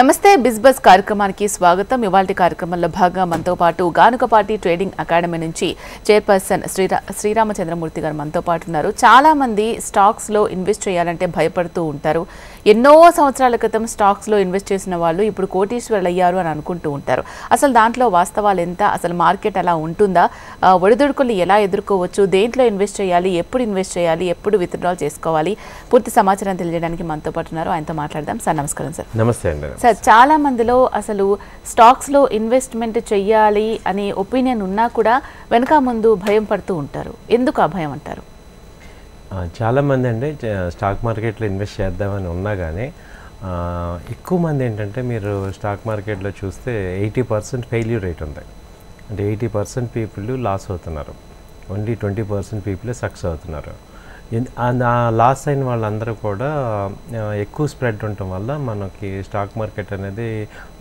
నమస్తే బిజిబస్ కార్యక్రమానికి స్వాగతం. ఇవాల్టి కార్యక్రమంలో భాగంగా మనతో పాటు గానుగపాటి ట్రేడింగ్ అకాడమీ నుంచి చైర్పర్సన్ శ్రీరామచంద్రమూర్తి గారు మనతో పాటు ఉన్నారు. చాలా మంది స్టాక్స్ లో ఇన్వెస్ట్ చేయాలంటే భయపడుతూ ఉంటారు. ఎన్నో సంవత్సరాల క్రితం స్టాక్స్ లో ఇన్వెస్ట్ చేసిన వాళ్ళు ఇప్పుడు కోటీశ్వరులు అయ్యారు అని అనుకుంటూ ఉంటారు. అసలు దాంట్లో వాస్తవాలు ఎంత, అసలు మార్కెట్ అలా ఉంటుందా, ఒడిదుడుకులు ఎలా ఎదుర్కోవచ్చు, దేంట్లో ఇన్వెస్ట్ చేయాలి, ఎప్పుడు ఇన్వెస్ట్ చేయాలి, ఎప్పుడు విత్డ్రాల్ చేసుకోవాలి, పూర్తి సమాచారం తెలియజేయడానికి మనతో పాటు ఉన్నారు. ఆయనతో మాట్లాడదాం. సార్ నమస్కారం. సార్ నమస్తే అండి. సార్, చాలా మందిలో అసలు స్టాక్స్లో ఇన్వెస్ట్మెంట్ చెయ్యాలి అనే ఒపీనియన్ ఉన్నా కూడా వెనక ముందు భయం పడుతూ ఉంటారు. ఎందుకు ఆ భయం అంటారు? చాలామంది అండి స్టాక్ మార్కెట్లో ఇన్వెస్ట్ చేద్దామని ఉన్నా కానీ ఎక్కువ మంది ఏంటంటే మీరు స్టాక్ మార్కెట్లో చూస్తే 80% ఫెయిల్యూర్ రేట్ ఉంది. అంటే 80% పీపుల్ లాస్ అవుతున్నారు, ఓన్లీ 20% పీపుల్ సక్సెస్ అవుతున్నారు. లాస్ అయిన వాళ్ళందరూ కూడా ఎక్కువ స్ప్రెడ్ ఉండటం వల్ల మనకి స్టాక్ మార్కెట్ అనేది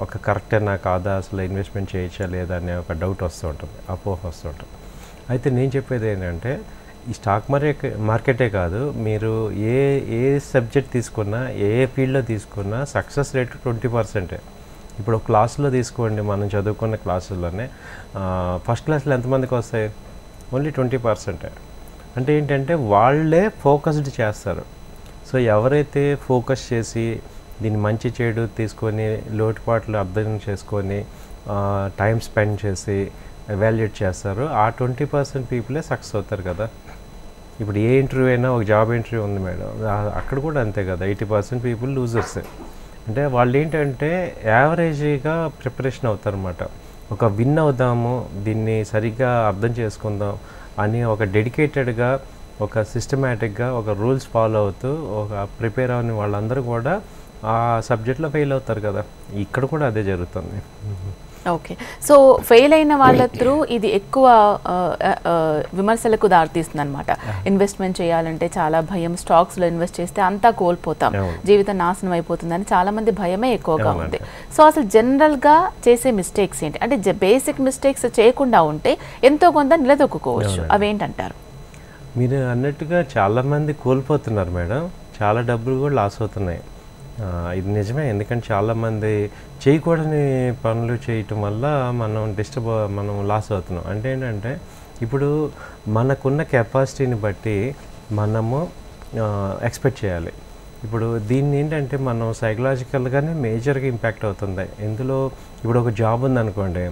ఒక కరెక్టేనా కాదా, అసలు ఇన్వెస్ట్మెంట్ చేయొచ్చా లేదా అనే ఒక డౌట్ వస్తూ ఉంటుంది, అపోహ వస్తూ ఉంటుంది. అయితే నేను చెప్పేది ఏంటంటే ఈ స్టాక్ మార్కెటే కాదు, మీరు ఏ సబ్జెక్ట్ తీసుకున్నా, ఏ ఫీల్డ్లో తీసుకున్నా సక్సెస్ రేట్ 20%. ఇప్పుడు క్లాసులో తీసుకోండి, మనం చదువుకున్న క్లాసుల్లోనే ఫస్ట్ క్లాస్లో ఎంతమందికి వస్తాయి? ఓన్లీ 20%. అంటే ఏంటంటే వాళ్ళే ఫోకస్డ్ చేస్తారు. సో ఎవరైతే ఫోకస్ చేసి దీన్ని మంచి చెడు తీసుకొని లోటుపాట్లు అర్థం చేసుకొని టైం స్పెండ్ చేసి ఎవాల్యుయేట్ చేస్తారో ఆ 20% పీపులే సక్సెస్ అవుతారు కదా. ఇప్పుడు ఏ ఇంటర్వ్యూ అయినా, ఒక జాబ్ ఇంటర్వ్యూ ఉంది మేడం, అక్కడ కూడా అంతే కదా, 80% పీపుల్ లూజర్స్. అంటే వాళ్ళు ఏంటంటే యావరేజ్గా ప్రిపరేషన్ అవుతారన్నమాట. ఒక విన్ అవుదాము, దీన్ని సరిగ్గా అర్థం చేసుకుందాం అని ఒక డెడికేటెడ్గా, ఒక సిస్టమేటిక్గా, ఒక రూల్స్ ఫాలో అవుతూ ఒక ప్రిపేర్ అవని వాళ్ళందరూ కూడా ఆ సబ్జెక్ట్లో ఫెయిల్ అవుతారు కదా. ఇక్కడ కూడా అదే జరుగుతుంది. ఓకే, సో ఫెయిల్ అయిన వాళ్ళ త్రూ ఇది ఎక్కువ విమర్శలకు దారితీస్తుంది అనమాట. ఇన్వెస్ట్మెంట్ చేయాలంటే చాలా భయం, స్టాక్స్లో ఇన్వెస్ట్ చేస్తే అంతా కోల్పోతాం, జీవితం నాశనం అయిపోతుందని చాలా మంది భయమే ఎక్కువగా ఉంది. సో అసలు జనరల్గా చేసే మిస్టేక్స్ ఏంటి? అంటే బేసిక్ మిస్టేక్స్ చేయకుండా ఉంటే ఎంతో కొంత నిలదొక్కుకోవచ్చు, అవేంటంటారు? మీరు అన్నట్టుగా చాలామంది కోల్పోతున్నారు మేడం, చాలా డబ్బులు కూడా లాస్ అవుతున్నాయి. ఇది నిజమే, ఎందుకంటే చాలామంది చేయకూడని పనులు చేయటం వల్ల మనం లాస్ అవుతున్నాం. అంటే ఏంటంటే ఇప్పుడు మనకున్న కెపాసిటీని బట్టి మనము ఎక్స్పెక్ట్ చేయాలి. ఇప్పుడు దీన్ని ఏంటంటే మనం సైకలాజికల్గానే మేజర్గా ఇంపాక్ట్ అవుతుంది. ఇందులో ఇప్పుడు ఒక జాబ్ ఉందనుకోండి,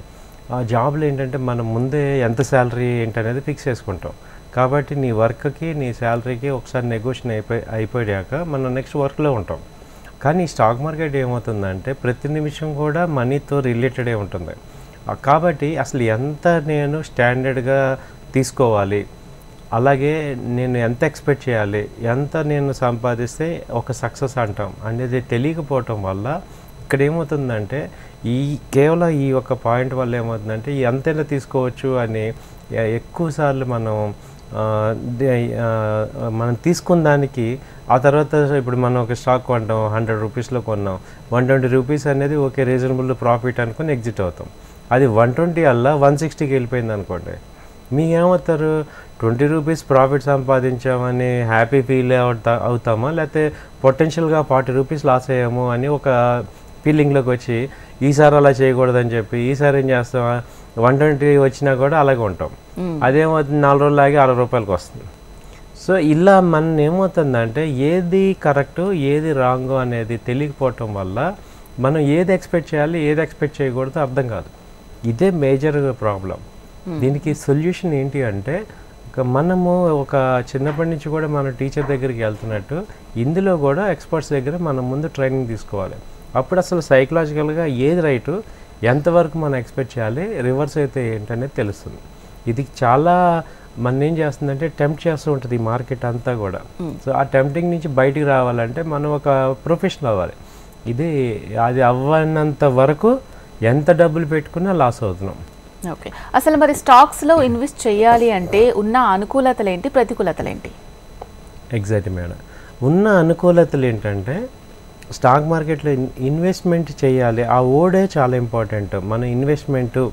ఆ జాబ్లో ఏంటంటే మనం ముందే ఎంత శాలరీ ఏంటనేది ఫిక్స్ చేసుకుంటాం. కాబట్టి నీ వర్క్కి, నీ శాలరీకి ఒకసారి నెగోషియేషన్ అయిపోయాక మనం నెక్స్ట్ వర్క్లో ఉంటాం. కానీ స్టాక్ మార్కెట్ ఏమవుతుందంటే ప్రతి నిమిషం కూడా మనీతో రిలేటెడే ఉంటుంది. కాబట్టి అసలు ఎంత నేను స్టాండర్డ్గా తీసుకోవాలి, అలాగే నేను ఎంత ఎక్స్పెక్ట్ చేయాలి, ఎంత నేను సంపాదిస్తే ఒక సక్సెస్ అంటాం అనేది తెలియకపోవటం వల్ల ఇక్కడ ఏమవుతుందంటే కేవలం ఈ ఒక పాయింట్ వల్ల ఏమవుతుందంటే ఎంతైనా తీసుకోవచ్చు అని ఎక్కువసార్లు మనం తీసుకున్న దానికి ఆ తర్వాత ఇప్పుడు మనం ఒక స్టాక్ కొంటాం, 100 రూపీస్లో కొన్నాం, 120 రూపీస్ అనేది ఓకే రీజనబుల్ ప్రాఫిట్ అనుకుని ఎగ్జిట్ అవుతాం. అది 120 అలా 160కి వెళ్ళిపోయింది అనుకోండి, మీకేమవుతారు? 20 రూపీస్ ప్రాఫిట్ సంపాదించామని హ్యాపీ ఫీల్ అవుతామా, లేకపోతే పొటెన్షియల్గా 40 రూపీస్ లాస్ అయ్యాము అని ఒక ఫీలింగ్లోకి వచ్చి ఈసారి అలా చేయకూడదని చెప్పి ఈసారి ఏం చేస్తామా, 120 వచ్చినా కూడా అలాగే ఉంటాం. అదేమవుతుంది, 4 రోజులు ఆగి 60 రూపాయలకి వస్తుంది. సో ఇలా మన ఏమవుతుందంటే ఏది కరెక్టు, ఏది రాంగు అనేది తెలియకపోవటం వల్ల మనం ఏది ఎక్స్పెక్ట్ చేయాలి, ఏది ఎక్స్పెక్ట్ చేయకూడదు అర్థం కాదు. ఇదే మేజర్ ప్రాబ్లం. దీనికి సొల్యూషన్ ఏంటి అంటే మనము ఒక చిన్నప్పటి నుంచి కూడా మన టీచర్ దగ్గరికి వెళ్తున్నట్టు ఇందులో కూడా ఎక్స్పర్ట్స్ దగ్గర మనం ముందు ట్రైనింగ్ తీసుకోవాలి. అప్పుడు అసలు సైకలాజికల్గా ఏది రైటు, ఎంతవరకు మనం ఎక్స్పెక్ట్ చేయాలి, రివర్స్ అయితే ఏంటనేది తెలుస్తుంది. ఇది చాలా మన ఏం చేస్తుందంటే టెంప్ట్ చేస్తూ ఉంటుంది ఈ మార్కెట్ అంతా కూడా. సో ఆ టెంప్టింగ్ నుంచి బయటికి రావాలంటే మనం ఒక ప్రొఫెషనల్ అవ్వాలి. అది అవ్వనంత వరకు ఎంత డబ్బులు పెట్టుకున్నా లాస్ అవుతున్నాం. ఓకే, అసలు మరి స్టాక్స్లో ఇన్వెస్ట్ చేయాలి అంటే ఉన్న అనుకూలతలు ఏంటి, ప్రతికూలతలు ఏంటి? ఎగ్జాక్ట్ మేడం, ఉన్న అనుకూలతలు ఏంటంటే స్టాక్ మార్కెట్లో ఇన్వెస్ట్మెంట్ చేయాలి, ఆ ఓడే చాలా ఇంపార్టెంట్. మన ఇన్వెస్ట్మెంటు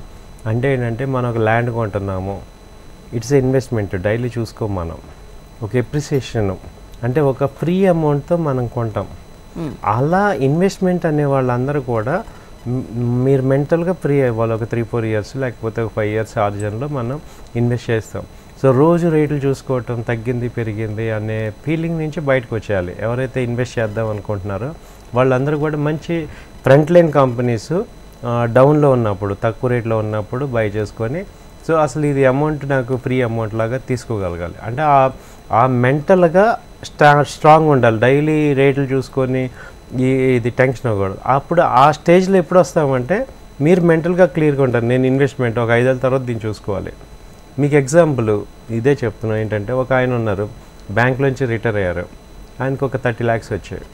అంటే ఏంటంటే మనం ఒక ల్యాండ్ కొంటున్నాము, ఇట్స్ ఇన్వెస్ట్మెంట్, డైలీ చూసుకోం మనం. ఒక ఎప్రిసియేషన్ అంటే ఒక ఫ్రీ అమౌంట్తో మనం కొంటాం. అలా ఇన్వెస్ట్మెంట్ అనే వాళ్ళందరూ కూడా మీరు మెంటల్గా ఫ్రీ అవ్వాలి. ఒక 3-4 ఇయర్స్ లేకపోతే ఒక 5 ఇయర్స్ ఆర్జన్లో మనం ఇన్వెస్ట్ చేస్తాం. సో రోజు రేట్లు చూసుకోవటం, తగ్గింది పెరిగింది అనే ఫీలింగ్ నుంచి బయటకు వచ్చేయాలి. ఎవరైతే ఇన్వెస్ట్ చేద్దాం అనుకుంటున్నారో వాళ్ళందరూ కూడా మంచి ఫ్రంట్ లైన్ కంపెనీస్ డౌన్లో ఉన్నప్పుడు, తక్కువ రేట్లో ఉన్నప్పుడు బై చేసుకొని, సో అసలు ఇది అమౌంట్ నాకు ఫ్రీ అమౌంట్ లాగా తీసుకోగలగాలి. అంటే ఆ మెంటల్గా స్ట్రాంగ్ ఉండాలి. డైలీ రేట్లు చూసుకొని ఇది టెన్షన్ అవ్వకూడదు. అప్పుడు ఆ స్టేజ్లో ఎప్పుడు వస్తామంటే మీరు మెంటల్గా క్లియర్గా ఉంటారు. నేను ఇన్వెస్ట్మెంట్ ఒక 5 ఏళ్ళ తర్వాత దీన్ని చూసుకోవాలి. మీకు ఎగ్జాంపుల్ ఇదే చెప్తున్నాను. ఏంటంటే ఒక ఆయన ఉన్నారు, బ్యాంక్లోంచి రిటైర్ అయ్యారు. ఆయనకు ఒక 30 lakhs వచ్చాయి.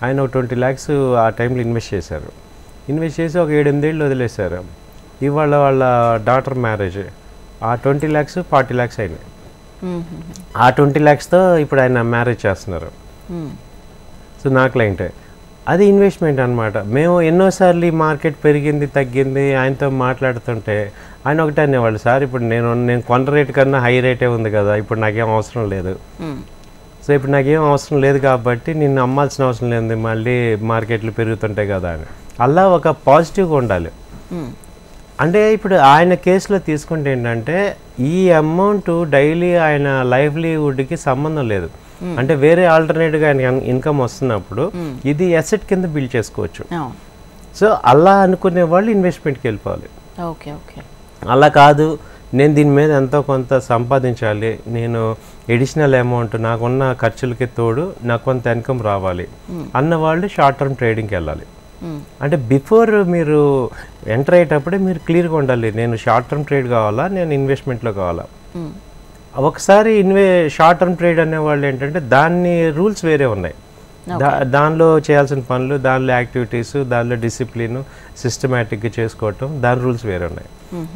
ఆయన ఒక 20 lakhs ఆ టైంలో ఇన్వెస్ట్ చేశారు. ఇన్వెస్ట్ చేసి ఒక 7-8 ఏళ్ళు వదిలేశారు. ఇవాళ వాళ్ళ డాటర్ మ్యారేజ్, ఆ 20 lakhs 40 lakhs అయినాయి. ఆ 20 lakhsతో ఇప్పుడు ఆయన మ్యారేజ్ చేస్తున్నారు. సో నా క్లయింటే అది ఇన్వెస్ట్మెంట్ అనమాట. మేము ఎన్నోసార్లు ఈ మార్కెట్ పెరిగింది తగ్గింది ఆయనతో మాట్లాడుతుంటే ఆయన ఒకటే అనేవాళ్ళు, సార్ ఇప్పుడు నేను కొన్న రేట్ కన్నా హై రేటే ఉంది కదా, ఇప్పుడు నాకేం అవసరం లేదు. సో ఇప్పుడు నాకేం అవసరం లేదు కాబట్టి నిన్ను అమ్మాల్సిన అవసరం లేదు, మళ్ళీ మార్కెట్లు పెరుగుతుంటాయి కదా అని. అలా ఒక పాజిటివ్గా ఉండాలి. అంటే ఇప్పుడు ఆయన కేసులో తీసుకుంటే ఏంటంటే ఈ అమౌంట్ డైలీ ఆయన లైవ్లీవుడ్కి సంబంధం లేదు. అంటే వేరే ఆల్టర్నేట్గా ఆయన ఇన్కమ్ వస్తున్నప్పుడు ఇది అసెట్ కింద బిల్డ్ చేసుకోవచ్చు. సో అలా అనుకునే వాళ్ళు ఇన్వెస్ట్మెంట్కి వెళ్ళిపోవాలి. Okay okay. అలా కాదు, నేను దీని మీద ఎంతో కొంత సంపాదించాలి, నేను ఎడిషనల్ అమౌంట్ నాకున్న ఖర్చులకి తోడు నాకు కొంత ఇన్కమ్ రావాలి అన్న వాళ్ళు షార్ట్ టర్మ్ ట్రేడింగ్కి వెళ్ళాలి. అంటే బిఫోర్ మీరు ఎంటర్ అయ్యేటప్పుడే మీరు క్లియర్గా ఉండాలి, నేను షార్ట్ టర్మ్ ట్రేడ్ కావాలా, నేను ఇన్వెస్ట్మెంట్లో కావాలా. ఒకసారి షార్ట్ టర్మ్ ట్రేడ్ అనేవాళ్ళు ఏంటంటే దాన్ని రూల్స్ వేరే ఉన్నాయి. దానిలో చేయాల్సిన పనులు, దానిలో యాక్టివిటీస్, దానిలో డిసిప్లిన్ సిస్టమేటిక్గా చేసుకోవటం, దాని రూల్స్ వేరే ఉన్నాయి.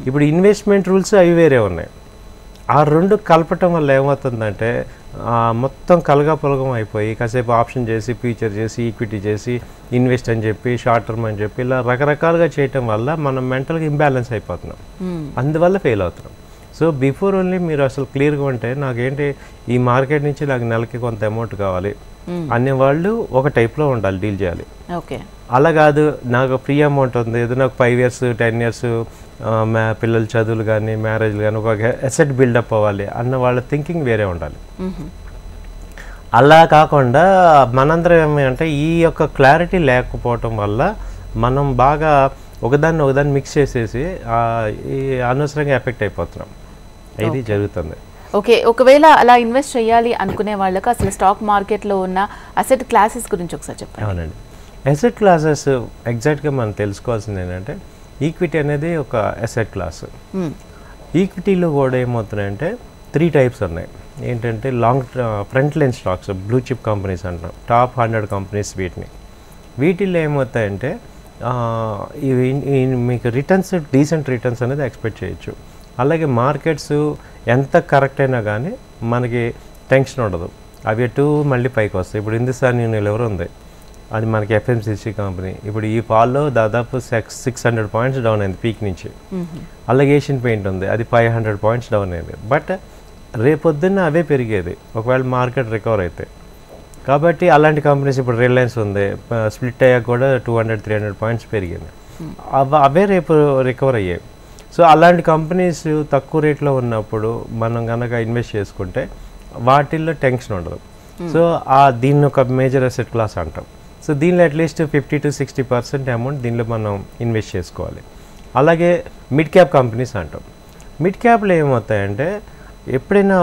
ఇప్పుడు ఇన్వెస్ట్మెంట్ రూల్స్ అవి వేరే ఉన్నాయి. ఆ రెండు కలపటం వల్ల ఏమవుతుందంటే మొత్తం కలగాపులగం అయిపోయి కాసేపు ఆప్షన్ చేసి, ఫ్యూచర్ చేసి, ఈక్విటీ చేసి, ఇన్వెస్ట్ అని చెప్పి, షార్ట్ టర్మ్ అని చెప్పి ఇలా రకరకాలుగా చేయటం వల్ల మనం మెంటల్గా ఇంబ్యాలెన్స్ అయిపోతున్నాం. అందువల్ల ఫెయిల్ అవుతున్నాం. సో బిఫోర్ ఓన్లీ మీరు అసలు క్లియర్గా ఉంటే నాకేంటి ఈ మార్కెట్ నుంచి నాకు నెలకి కొంత అమౌంట్ కావాలి అనేవాళ్ళు ఒక టైప్లో ఉండాలి, డీల్ చేయాలి. ఓకే. అలా కాదు, నాకు ఫ్రీ అమౌంట్ ఉంది, ఏదో నాకు 5 years 10 years పిల్లల చదువులు కానీ మ్యారేజ్లు కానీ ఒక అసెట్ బిల్డప్ అవ్వాలి అన్న వాళ్ళ థింకింగ్ వేరే ఉండాలి. అలా కాకుండా మనందరం ఏమంటే ఈ యొక్క క్లారిటీ లేకపోవటం వల్ల మనం బాగా ఒకదాన్ని మిక్స్ చేసేసి అనవసరంగా ఎఫెక్ట్ అయిపోతున్నాం. ఇది జరుగుతుంది. ఓకే. ఒకవేళ అలా ఇన్వెస్ట్ చేయాలి అనుకునే వాళ్ళకి అసలు స్టాక్ మార్కెట్లో ఉన్న అసెట్ క్లాసెస్ గురించి ఒకసారి చెప్పండి. అవునండి, అసెట్ క్లాసెస్ ఎగ్జాక్ట్గా మనం తెలుసుకోవాల్సింది ఏంటంటే ఈక్విటీ అనేది ఒక అసెట్ క్లాస్. ఈక్విటీలో కూడా ఏమవుతున్నాయంటే 3 types ఉన్నాయి. ఏంటంటే front line stocks, blue chip companies అంటాం, టాప్ 100 కంపెనీస్. వీటిల్లో ఏమవుతాయంటే మీకు రిటర్న్స్, డీసెంట్ రిటర్న్స్ అనేది ఎక్స్పెక్ట్ చేయొచ్చు. అలాగే మార్కెట్స్ ఎంత కరెక్ట్ అయినా కానీ మనకి టెన్షన్ ఉండదు, అవి ఎటు మళ్ళీ పైకి వస్తాయి. ఇప్పుడు హిందుస్థాన్ యూనిలివర్ ఉంది, అది మనకి FMCG కంపెనీ. ఇప్పుడు ఈ ఫాల్లో దాదాపు 600 points డౌన్ అయింది పీక్ నుంచి. అలాగే ఏషియన్ పెయింట్ ఉంది, అది 500 points డౌన్ అయింది. బట్ రేపొద్దున్న అవే పెరిగేది ఒకవేళ మార్కెట్ రికవర్ అయితే. కాబట్టి అలాంటి కంపెనీస్, ఇప్పుడు రిలయన్స్ ఉంది, స్ప్లిట్ అయ్యాక కూడా 200-300 points పెరిగింది. అవే రేపు రికవర్ అయ్యాయి. సో అలాంటి కంపెనీస్ తక్కువ రేట్లో ఉన్నప్పుడు మనం కనుక ఇన్వెస్ట్ చేసుకుంటే వాటిల్లో టెన్షన్ ఉండదు. సో దీన్ని ఒక మేజర్ అసెట్ క్లాస్ అంటాం. సో దీనిలో అట్లీస్ట్ 50-60% అమౌంట్ దీనిలో మనం ఇన్వెస్ట్ చేసుకోవాలి. అలాగే మిడ్ క్యాప్ కంపెనీస్ అంటాం. మిడ్ క్యాప్లో ఏమవుతాయంటే ఎప్పుడైనా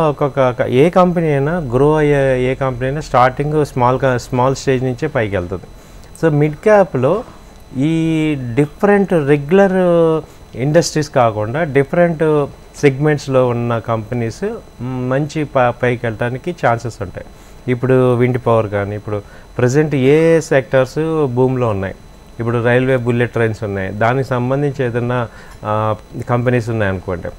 ఏ కంపెనీ అయినా గ్రో అయ్యే ఏ కంపెనీ అయినా స్టార్టింగ్ స్మాల్ స్టేజ్ నుంచే పైకి వెళ్తుంది. సో మిడ్ క్యాప్లో ఈ డిఫరెంట్ రెగ్యులర్ ఇండస్ట్రీస్ కాకుండా డిఫరెంట్ సెగ్మెంట్స్లో ఉన్న కంపెనీస్ మంచి పైకి వెళ్ళడానికి ఛాన్సెస్ ఉంటాయి. ఇప్పుడు విండ్ పవర్ కానీ, ఇప్పుడు ప్రజెంట్ ఏ సెక్టర్స్ భూమిలో ఉన్నాయి, ఇప్పుడు రైల్వే బుల్లెట్ ట్రైన్స్ ఉన్నాయి, దానికి సంబంధించి ఏదైనా కంపెనీస్ ఉన్నాయనుకోండి,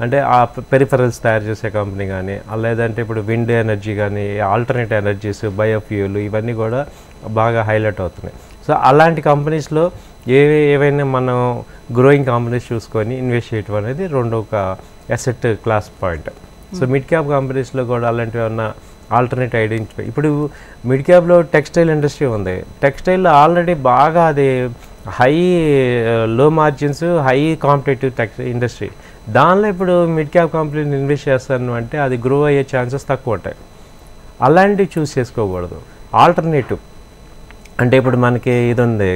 అంటే ఆ పెరిఫరల్స్ తయారు చేసే కంపెనీ కానీ, లేదంటే ఇప్పుడు విండ్ ఎనర్జీ కానీ, ఆల్టర్నేట్ ఎనర్జీస్, బయోఫ్యూల్, ఇవన్నీ కూడా బాగా హైలైట్ అవుతున్నాయి. సో అలాంటి కంపెనీస్లో ఏవైనా మనం గ్రోయింగ్ కంపెనీస్ చూసుకొని ఇన్వెస్ట్ చేయటం అనేది ఒక asset class point. So mid cap కంపెనీస్లో కూడా అలాంటివి ఏమన్నా ఆల్టర్నేట్ ఐడెంటిఫై. ఇప్పుడు మిడ్ క్యాప్లో టెక్స్టైల్ ఇండస్ట్రీ ఉంది. టెక్స్టైల్లో ఆల్రెడీ బాగా అది హై లో మార్జిన్స్, హై కాంపిటేటివ్ ఇండస్ట్రీ. దానిలో ఇప్పుడు మిడ్ క్యాప్ కంపెనీని ఇన్వెస్ట్ చేస్తాను అంటే అది గ్రో అయ్యే ఛాన్సెస్ తక్కువ ఉంటాయి. అలాంటివి చూస్ చేసుకోకూడదు. ఆల్టర్నేటివ్ అంటే ఇప్పుడు మనకి ఇది ఉంది,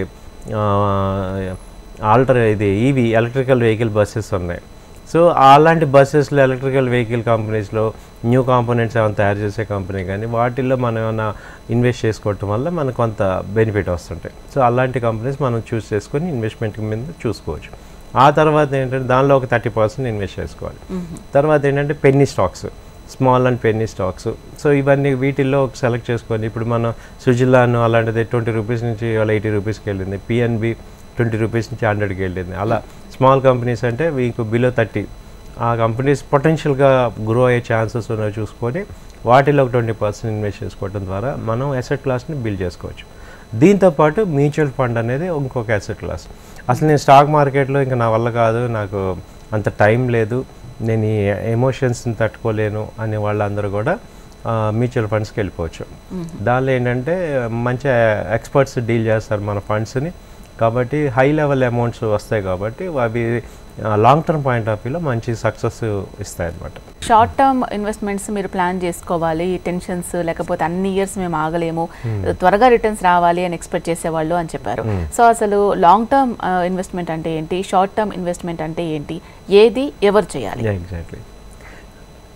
ఇది ఈవీ ఎలక్ట్రికల్ వెహికల్ బస్సెస్ ఉన్నాయి. సో అలాంటి బస్సెస్లో ఎలక్ట్రికల్ వెహికల్ కంపెనీస్లో న్యూ కాంపోనెంట్స్ ఏమైనా తయారు చేసే కంపెనీ కానీ వాటిల్లో మనం ఏమైనా ఇన్వెస్ట్ చేసుకోవటం వల్ల మనకు కొంత బెనిఫిట్ వస్తుంటాయి. సో అలాంటి కంపెనీస్ మనం చూస్ చేసుకొని ఇన్వెస్ట్మెంట్ మీద చూసుకోవచ్చు. ఆ తర్వాత ఏంటంటే దానిలో ఒక 30% ఇన్వెస్ట్ చేసుకోవాలి. తర్వాత ఏంటంటే Penney stocks, small and Penney stocks. So ఇవన్నీ వీటిల్లో సెలెక్ట్ చేసుకొని ఇప్పుడు మనం సుజిలాను అలాంటిది 20 రూపీస్ నుంచి వాళ్ళ 80 రూపీస్కి వెళ్ళింది. పిఎన్బి 20 రూపీస్ నుంచి 100కి వెళ్ళింది. అలా స్మాల్ కంపెనీస్ అంటే మీకు బిలో 30 ఆ కంపెనీస్ పొటెన్షియల్గా గ్రో అయ్యే ఛాన్సెస్ ఉన్నవి చూసుకొని వాటిలో ఒక 20% ఇన్వెస్ట్ చేసుకోవడం ద్వారా మనం అసెట్ క్లాస్ని బిల్డ్ చేసుకోవచ్చు. దీంతోపాటు మ్యూచువల్ ఫండ్ అనేది ఇంకొక అసెట్ క్లాస్. అసలు నేను స్టాక్ మార్కెట్లో ఇంకా నా వల్ల కాదు, నాకు అంత టైం లేదు, నేను ఈ ఎమోషన్స్ని తట్టుకోలేను అనే వాళ్ళందరూ కూడా మ్యూచువల్ ఫండ్స్కి వెళ్ళిపోవచ్చు. దానిలో ఏంటంటే మంచి ఎక్స్పర్ట్స్ డీల్ చేస్తారు మన ఫండ్స్ని, కాబట్టి హై లెవెల్ అమౌంట్స్ వస్తాయి, కాబట్టి అవి లాంగ్ టర్మ్ పాయింట్ ఆఫ్ వ్యూలో మంచి సక్సెస్ ఇస్తాయి అన్నమాట. షార్ట్ టర్మ్ ఇన్వెస్ట్మెంట్స్ మీరు ప్లాన్ చేసుకోవాలి, టెన్షన్స్ లేకపోతే అన్ని ఇయర్స్ మేము ఆగలేము, త్వరగా రిటర్న్స్ రావాలి అని ఎక్స్పెక్ట్ చేసేవాళ్ళు అని చెప్పారు. సో అసలు లాంగ్ టర్మ్ ఇన్వెస్ట్మెంట్ అంటే ఏంటి, షార్ట్ టర్మ్ ఇన్వెస్ట్మెంట్ అంటే ఏంటి, ఏది ఎవరు చేయాలి? ఎగ్జాక్ట్లీ.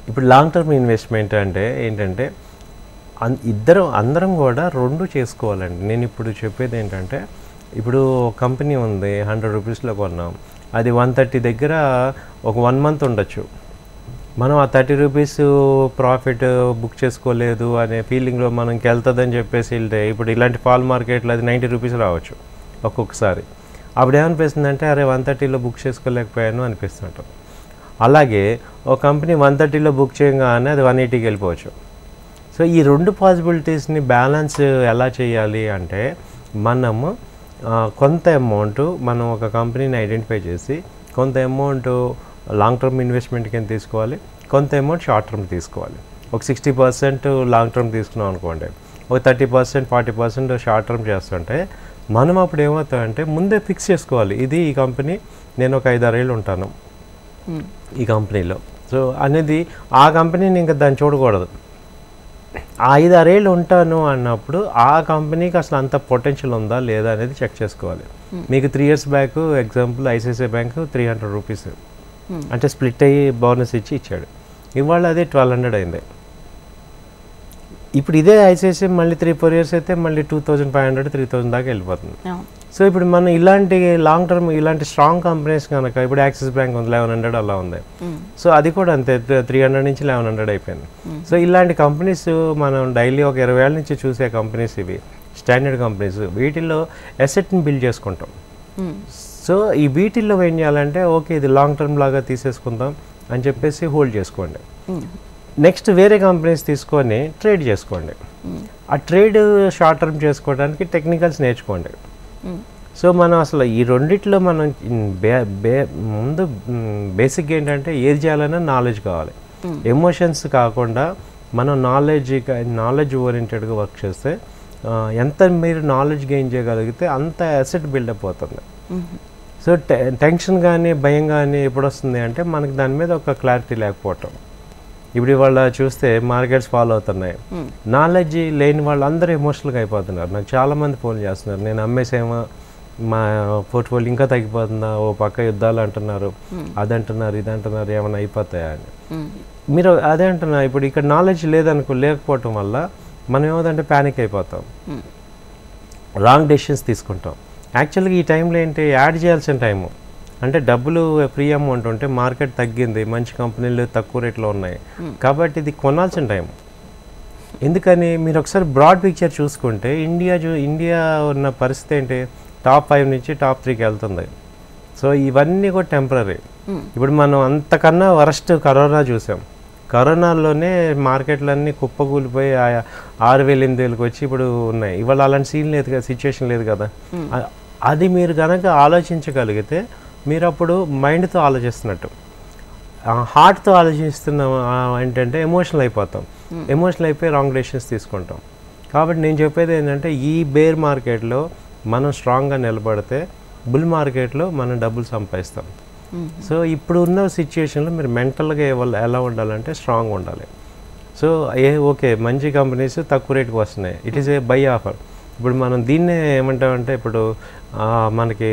ఇప్పుడు లాంగ్ టర్మ్ ఇన్వెస్ట్మెంట్ అంటే ఏంటంటే అందరం కూడా రెండు చేసుకోవాలండి. నేను ఇప్పుడు చెప్పేది ఏంటంటే ఇప్పుడు కంపెనీ ఉంది, 100 రూపీస్లో కొన్నాం, అది 130 దగ్గర ఒక 1 మంత్ ఉండొచ్చు. మనం ఆ 30 రూపీస్ ప్రాఫిట్ బుక్ చేసుకోలేదు అనే ఫీలింగ్లో మనం ఇంకెళ్తుందని చెప్పేసి వెళ్తే ఇప్పుడు ఇలాంటి ఫాల్ మార్కెట్లో అది 90 రూపీస్ రావచ్చు ఒక్కొక్కసారి. అప్పుడు ఏమనిపిస్తుందంటే అరే 130లో బుక్ చేసుకోలేకపోయాను అనిపిస్తుంటాం. అలాగే ఒక కంపెనీ 130లో బుక్ చేయగానే అది 180కి వెళ్ళిపోవచ్చు. సో ఈ రెండు పాసిబిలిటీస్ని బ్యాలెన్స్ ఎలా చేయాలి అంటే మనము కొంత అమౌంట్ మనం ఒక కంపెనీని ఐడెంటిఫై చేసి కొంత అమౌంట్ లాంగ్ టర్మ్ ఇన్వెస్ట్మెంట్ కింద తీసుకోవాలి, కొంత అమౌంట్ షార్ట్ టర్మ్ తీసుకోవాలి. ఒక 60% లాంగ్ టర్మ్ తీసుకున్నాం అనుకోండి, ఒక 30% 40% షార్ట్ టర్మ్ చేస్తుంటే మనం అప్పుడు ఏమవుతామంటే ముందే ఫిక్స్ చేసుకోవాలి, ఇది ఈ కంపెనీ నేను ఒక 5-6 ఏళ్ళు ఉంటాను ఈ కంపెనీలో. సో అనేది ఆ కంపెనీని ఇంకా దాన్ని చూడకూడదు. 5-6 ఏళ్ళు ఉంటాను అన్నప్పుడు ఆ కంపెనీకి అసలు అంత పొటెన్షియల్ ఉందా లేదా అనేది చెక్ చేసుకోవాలి. మీకు 3 years back example ICICI bank 300 rupees అంటే స్ప్లిట్ అయ్యి బోనస్ ఇచ్చాడు, ఇవాళ అదే 1200 అయింది. ఇప్పుడు ఇదే ఐసిఐసిఐ మళ్ళీ 3-4 years అయితే మళ్ళీ 2500 3000 దాకా వెళ్ళిపోతుంది. సో ఇప్పుడు మనం ఇలాంటి లాంగ్ టర్మ్ ఇలాంటి స్ట్రాంగ్ కంపెనీస్ కనుక ఇప్పుడు యాక్సిస్ బ్యాంక్ ఉంది 1100 అలా ఉంది. సో అది కూడా అంతే 300 నుంచి 1100 అయిపోయింది. సో ఇలాంటి కంపెనీస్ మనం డైలీ ఒక 20 ఏళ్ళ నుంచి చూసే కంపెనీస్ ఇవి స్టాండర్డ్ కంపెనీస్. వీటిల్లో అసెట్ని బిల్డ్ చేసుకుంటాం. సో ఈ వీటిల్లో ఏం చేయాలంటే ఓకే ఇది లాంగ్ టర్మ్ లాగా తీసేసుకుందాం అని చెప్పేసి హోల్డ్ చేసుకోండి. నెక్స్ట్ వేరే కంపెనీస్ తీసుకొని ట్రేడ్ చేసుకోండి. ఆ ట్రేడ్ షార్ట్ టర్మ్ చేసుకోవడానికి టెక్నికల్స్ నేర్చుకోండి. సో మనం అసలు ఈ రెండిట్లో మనం ముందు బేసిక్ ఏంటంటే ఏది చేయాలన్నా నాలెడ్జ్ కావాలి. ఎమోషన్స్ కాకుండా మనం నాలెడ్జ్ ఓరియంటెడ్గా వర్క్ చేస్తే ఎంత మీరు నాలెడ్జ్ గెయిన్ చేయగలిగితే అంత అసెట్ బిల్డప్ అవుతుంది. సో టెన్షన్ కానీ భయం కానీ ఎప్పుడు వస్తుంది అంటే మనకి దాని మీద ఒక క్లారిటీ లేకపోవటం. ఇప్పుడు ఇవాళ చూస్తే మార్కెట్స్ ఫాలో అవుతున్నాయి, నాలెడ్జ్ లేని వాళ్ళు అందరూ ఎమోషనల్గా అయిపోతున్నారు. నాకు చాలామంది ఫోన్ చేస్తున్నారు, నేను అమ్మేసేమో మా పోర్ట్ఫోలియో ఇంకా తగ్గిపోతుందా, ఓ పక్క యుద్ధాలు అంటున్నారు, అదంటున్నారు ఇదంటున్నారు, ఏమైనా అయిపోతాయా అని. మీరు అదే అంటున్నా, ఇప్పుడు ఇక్కడ నాలెడ్జ్ లేకపోవటం వల్ల మనం ఏమవుతుందంటే ప్యానిక్ అయిపోతాం, రాంగ్ డెసిషన్స్ తీసుకుంటాం. యాక్చువల్గా ఈ టైంలో ఏంటి యాడ్ చేయాల్సిన టైము అంటే డబ్బులు ఫ్రీ అమౌంట్ ఉంటే మార్కెట్ తగ్గింది, మంచి కంపెనీలు తక్కువ రేట్లో ఉన్నాయి కాబట్టి ఇది కొనాల్సిన టైం. ఎందుకని మీరు ఒకసారి బ్రాడ్ పిక్చర్ చూసుకుంటే ఇండియా ఉన్న పరిస్థితి ఏంటి, టాప్ 5 నుంచి టాప్ 3కి వెళ్తుంది. సో ఇవన్నీ కూడా టెంపరీ. ఇప్పుడు మనం అంతకన్నా వరస్ట్ కరోనా చూసాం. కరోనాలోనే మార్కెట్లన్నీ కుప్పకూలిపోయి 6000-8000కి వచ్చి ఇప్పుడు ఉన్నాయి. ఇవాళ అలాంటి సీన్ లేదు కదా, సిచ్యువేషన్ లేదు కదా. అది మీరు కనుక ఆలోచించగలిగితే మీరు అప్పుడు మైండ్తో ఆలోచిస్తున్నట్టు. హార్ట్తో ఆలోచిస్తున్నాం ఏంటంటే ఎమోషనల్ అయిపోతాం, ఎమోషనల్ అయిపోయి రాంగ్ డెసిషన్స్ తీసుకుంటాం. కాబట్టి నేను చెప్పేది ఏంటంటే ఈ బేర్ మార్కెట్లో మనం స్ట్రాంగ్గా నిలబడితే బుల్ మార్కెట్లో మనం డబ్బులు సంపాదిస్తాం. సో ఇప్పుడు ఉన్న సిచ్యుయేషన్లో మీరు మెంటల్గా ఎలా ఉండాలంటే స్ట్రాంగ్ ఉండాలి. సో ఓకే మంచి కంపెనీస్ తక్కువ రేటుకి వస్తున్నాయి, it is a buy offer. ఇప్పుడు మనం దీన్నే ఏమంటామంటే ఇప్పుడు మనకి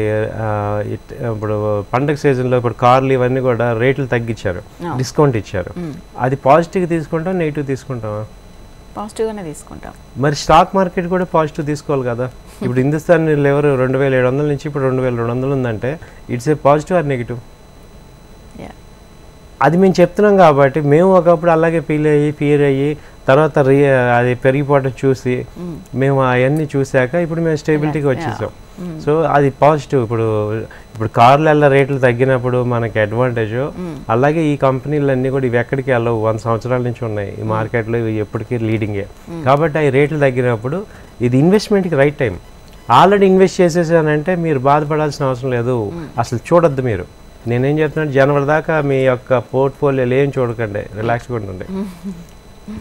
ఇప్పుడు పండగ సీజన్లో ఇప్పుడు కార్లు ఇవన్నీ కూడా రేట్లు తగ్గించారు, డిస్కౌంట్ ఇచ్చారు. అది పాజిటివ్గా తీసుకుంటాం, నెగిటివ్ తీసుకుంటామా? పాజిటివ్గానే తీసుకుంటాం. మరి స్టాక్ మార్కెట్ కూడా పాజిటివ్ తీసుకోవాలి కదా. ఇప్పుడు హిందుస్థాన్ లెవర్ 2700 నుంచి ఇప్పుడు 2200 ఉందంటే it's a positive or negative? అది మేము చెప్తున్నాం కాబట్టి మేము ఒకప్పుడు అలాగే ఫీల్ అయ్యి తర్వాత అది పెరిగిపోవటం చూసి మేము అవన్నీ చూసాక ఇప్పుడు మేము స్టేబిలిటీకి వచ్చేసాం. సో అది పాజిటివ్. ఇప్పుడు కార్ల రేట్లు తగ్గినప్పుడు మనకి అడ్వాంటేజ్, అలాగే ఈ కంపెనీలన్నీ కూడా ఇవి ఎక్కడికి వెళ్ళవు, 100 సంవత్సరాల నుంచి ఉన్నాయి ఈ మార్కెట్లో, ఇవి ఎప్పటికీ లీడింగే. కాబట్టి అవి రేట్లు తగ్గినప్పుడు ఇది ఇన్వెస్ట్మెంట్కి రైట్ టైం. ఆల్రెడీ ఇన్వెస్ట్ చేసేసానంటే మీరు బాధపడాల్సిన అవసరం లేదు, అసలు చూడొద్దు. మీరు నేనేం చెప్తున్నాను, జనవరి దాకా మీ యొక్క పోర్ట్ఫోలియోలు ఏం చూడకండి, రిలాక్స్గా ఉండండి.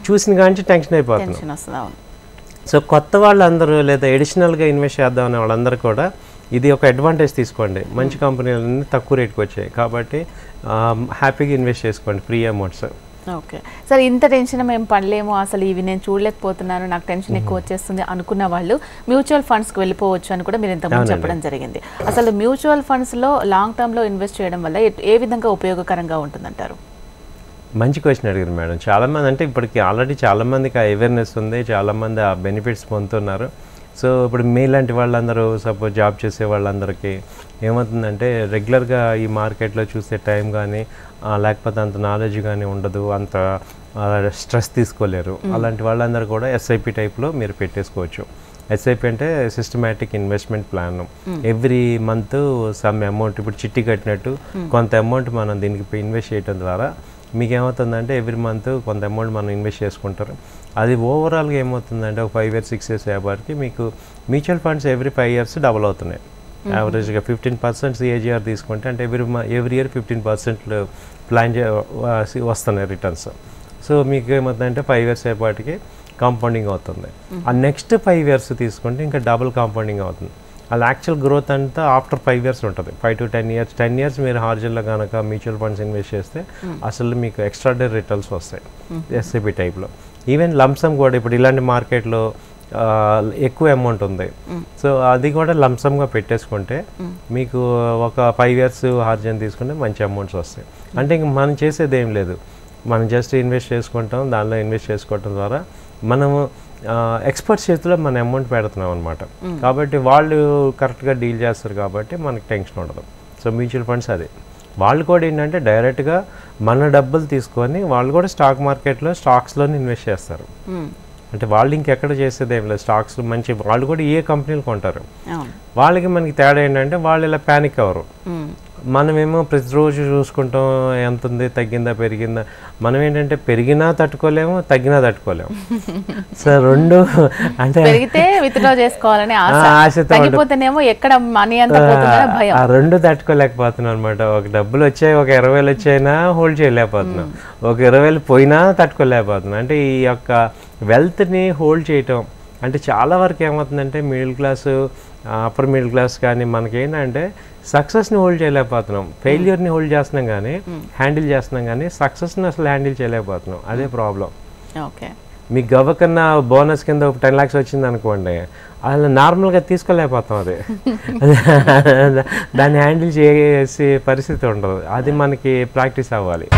చూసిన కానీ టెన్షన్ అయిపోతున్నాం. సో కొత్త వాళ్ళందరూ లేదా ఎడిషనల్గా ఇన్వెస్ట్ చేద్దామనే వాళ్ళందరూ కూడా ఇది ఒక అడ్వాంటేజ్ తీసుకోండి. మంచి కంపెనీలన్నీ తక్కువ రేటుకి వచ్చాయి కాబట్టి హ్యాపీగా ఇన్వెస్ట్ చేసుకోండి ఫ్రీ అమౌంట్స్. ఓకే సార్, ఇంత టెన్షన్ మేము పడలేము, అసలు ఇవి నేను చూడలేకపోతున్నాను, నాకు టెన్షన్ ఎక్కువ వచ్చేస్తుంది అనుకున్న వాళ్ళు మ్యూచువల్ ఫండ్స్కి వెళ్ళిపోవచ్చు అని కూడా మీరు ఇంతకుముందు చెప్పడం జరిగింది. అసలు మ్యూచువల్ ఫండ్స్లో లాంగ్ టర్మ్లో ఇన్వెస్ట్ చేయడం వల్ల ఏ విధంగా ఉపయోగకరంగా ఉంటుందంటారు? మంచి క్వశ్చన్ అడిగారు మేడం. చాలామంది అంటే ఇప్పటికి ఆల్రెడీ చాలామందికి ఆ అవేర్నెస్ ఉంది, చాలామంది ఆ బెనిఫిట్స్ పొందుతున్నారు. సో ఇప్పుడు మీలాంటి వాళ్ళందరూ సపోజ్ జాబ్ చేసే వాళ్ళందరికీ ఏమవుతుందంటే రెగ్యులర్గా ఈ మార్కెట్లో చూసే టైం కానీ లేకపోతే అంత నాలెడ్జ్ కానీ ఉండదు, అంత స్ట్రెస్ తీసుకోలేరు. అలాంటి వాళ్ళందరూ కూడా ఎస్ఐపి టైప్లో మీరు పెట్టేసుకోవచ్చు. ఎస్ఐపి అంటే systematic investment plan. Every month some amount, ఇప్పుడు చిట్టి కట్టినట్టు కొంత అమౌంట్ మనం దీనికి ఇన్వెస్ట్ చేయడం ద్వారా మీకు ఏమవుతుందంటే ఎవ్రీ మంత్ కొంత అమౌంట్ మనం ఇన్వెస్ట్ చేసుకుంటారు. అది ఓవరాల్గా ఏమవుతుందంటే ఒక 5 years 6 years అయ్యేపాటికి మీకు mutual funds every 5 years double అవుతున్నాయి. యావరేజ్గా 15% ఏజీఆర్ తీసుకుంటే అంటే ఎవ్రీ ఇయర్ 15% ప్లాన్ వస్తున్నాయి రిటర్న్స్. సో మీకు ఏమవుతుందంటే 5 years అయ్యేపాటికి కాంపౌండింగ్ అవుతుంది. ఆ నెక్స్ట్ 5 years తీసుకుంటే ఇంకా డబుల్ కాంపౌండింగ్ అవుతుంది. అలా యాక్చువల్ గ్రోత్ అంతా ఆఫ్టర్ 5 years ఉంటుంది. 5 to 10 years. 10 years మీరు హార్జన్లో కనుక మ్యూచువల్ ఫండ్స్ ఇన్వెస్ట్ చేస్తే అసలు మీకు ఎక్స్ట్రాడనరీ రిటర్న్స్ వస్తాయి ఎస్ఐపి టైప్లో. ఈవెన్ లంసమ్ కూడా ఇప్పుడు ఇలాంటి మార్కెట్లో ఎక్కువ అమౌంట్ ఉంది, సో అది కూడా లంసమ్గా పెట్టేసుకుంటే మీకు ఒక 5 years హార్జన్ తీసుకుంటే మంచి అమౌంట్స్ వస్తాయి. అంటే ఇంక మనం చేసేది ఏం లేదు, మనం జస్ట్ ఇన్వెస్ట్ చేసుకుంటాం. దానిలో ఇన్వెస్ట్ చేసుకోవటం ద్వారా మనము ఎక్స్పర్ట్స్ చేతిలో మన అమౌంట్ పెడుతున్నాం అనమాట. కాబట్టి వాళ్ళు కరెక్ట్గా డీల్ చేస్తారు కాబట్టి మనకి టెన్షన్ ఉండదు. సో మ్యూచువల్ ఫండ్స్ అది వాళ్ళు కూడా ఏంటంటే డైరెక్ట్గా మన డబ్బులు తీసుకొని వాళ్ళు కూడా స్టాక్ మార్కెట్లో స్టాక్స్లోనే ఇన్వెస్ట్ చేస్తారు. అంటే వాళ్ళు ఇంకెక్కడ చేసేది ఏం లేదు, స్టాక్స్ మంచి వాళ్ళు కూడా ఏ కంపెనీలు కొంటారు. వాళ్ళకి మనకి తేడా ఏంటంటే వాళ్ళు ఇలా ప్యానిక్ అవ్వరు. మనమేమో ప్రతిరోజు చూసుకుంటాం ఎంత ఉంది, తగ్గిందా పెరిగిందా. మనం ఏంటంటే పెరిగినా తట్టుకోలేము, తగ్గినా తట్టుకోలేము. సో రెండు అంటే ఆశతో ఆ రెండు తట్టుకోలేకపోతున్నాం అనమాట. ఒక డబ్బులు వచ్చాయి, ఒక 20,000 వచ్చాయినా హోల్డ్ చేయలేకపోతున్నాం, ఒక 20,000 పోయినా తట్టుకోలేకపోతున్నాం. అంటే ఈ యొక్క వెల్త్ని హోల్డ్ చేయటం అంటే చాలా వరకు ఏమవుతుందంటే middle class, upper middle class కానీ మనకేంటంటే సక్సెస్ని హోల్డ్ చేయలేకపోతున్నాం. ఫెయిల్యూర్ని హోల్డ్ చేస్తున్నాం కానీ హ్యాండిల్ చేస్తున్నాం కానీ సక్సెస్ని అసలు హ్యాండిల్ చేయలేకపోతున్నాం. అదే ప్రాబ్లం. ఓకే, మీకు గవ్వకన్నా బోనస్ కింద ఒక 10 lakhs వచ్చింది అనుకోండి, అలా నార్మల్గా తీసుకోలేకపోతాం. అది దాన్ని హ్యాండిల్ చేసే పరిస్థితి ఉండదు. అది మనకి ప్రాక్టీస్ అవ్వాలి.